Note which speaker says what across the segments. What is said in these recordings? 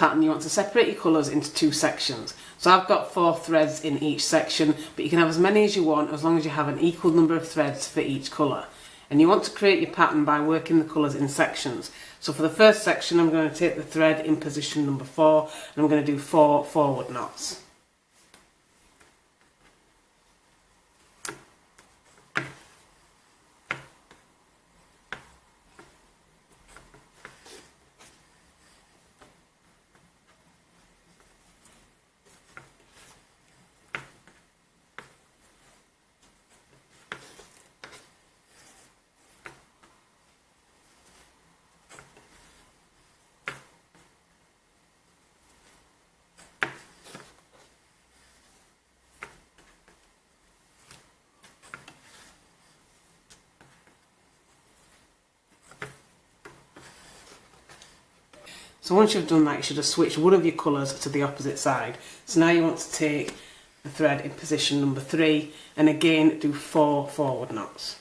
Speaker 1: pattern you want to separate your colours into 2 sections. So I've got 4 threads in each section, but you can have as many as you want as long as you have an equal number of threads for each colour. And you want to create your pattern by working the colours in sections. So for the first section I'm going to take the thread in position number 4 and I'm going to do 4 forward knots. So once you've done that, you should have switched one of your colours to the opposite side. So now you want to take the thread in position number 3 and again do 4 forward knots.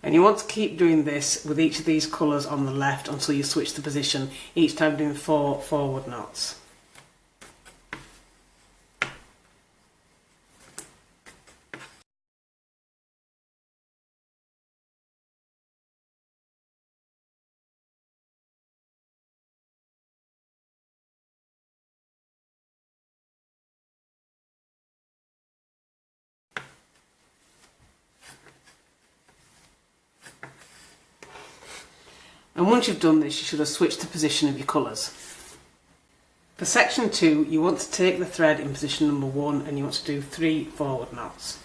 Speaker 1: And you want to keep doing this with each of these colours on the left until you switch the position, each time doing 4 forward knots. And once you've done this, you should have switched the position of your colours. For section 2, you want to take the thread in position number 1 and you want to do 3 forward knots.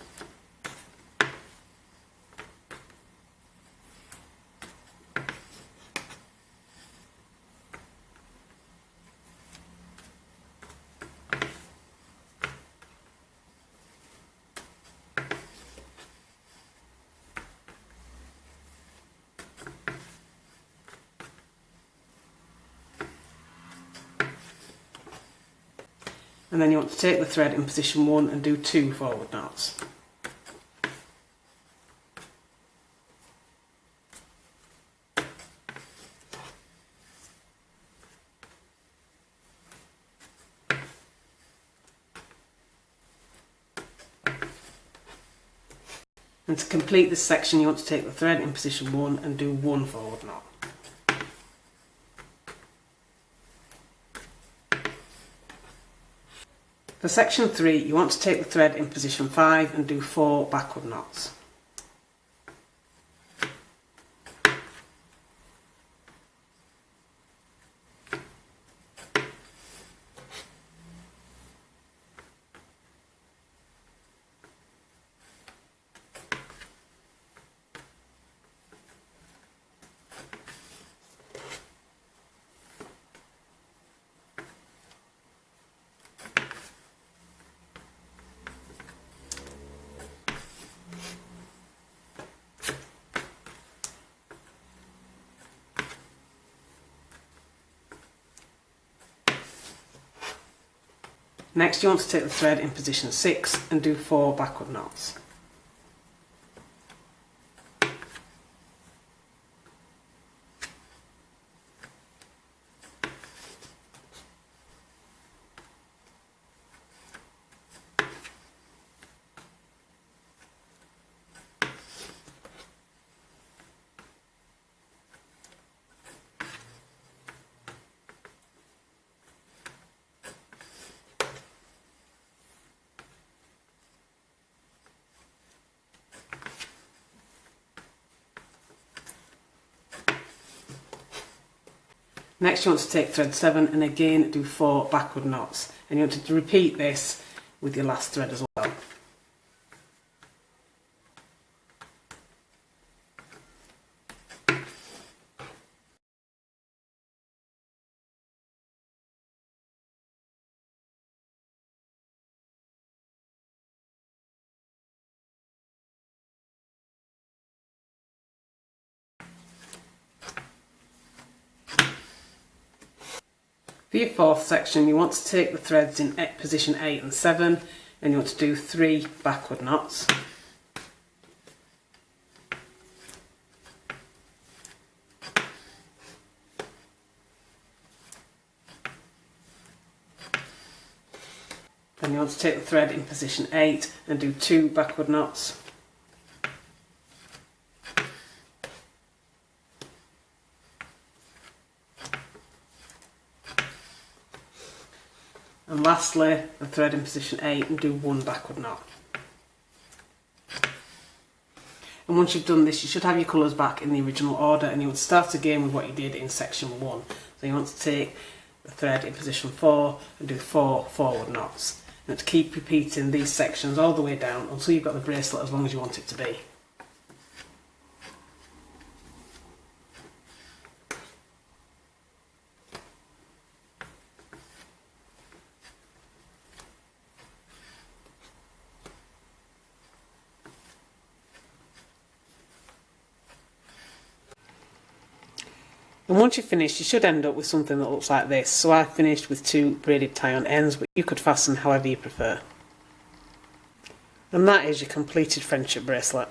Speaker 1: And then you want to take the thread in position 1 and do 2 forward knots. And to complete this section, you want to take the thread in position 1 and do 1 forward knot. For section 3, you want to take the thread in position 5 and do 4 backward knots. Next, you want to take the thread in position 6 and do 4 backward knots. Next you want to take thread 7 and again do 4 backward knots, and you want to repeat this with your last thread as well. For your fourth section, you want to take the threads in position 8 and 7, and you want to do 3 backward knots. Then you want to take the thread in position 8 and do 2 backward knots. And lastly, the thread in position 8 and do 1 backward knot. And once you've done this, you should have your colours back in the original order, and you would start again with what you did in section 1. So you want to take the thread in position 4 and do 4 forward knots. And to keep repeating these sections all the way down until you've got the bracelet as long as you want it to be. And once you've finished, you should end up with something that looks like this. So I finished with 2 braided tie-on ends, but you could fasten however you prefer. And that is your completed friendship bracelet.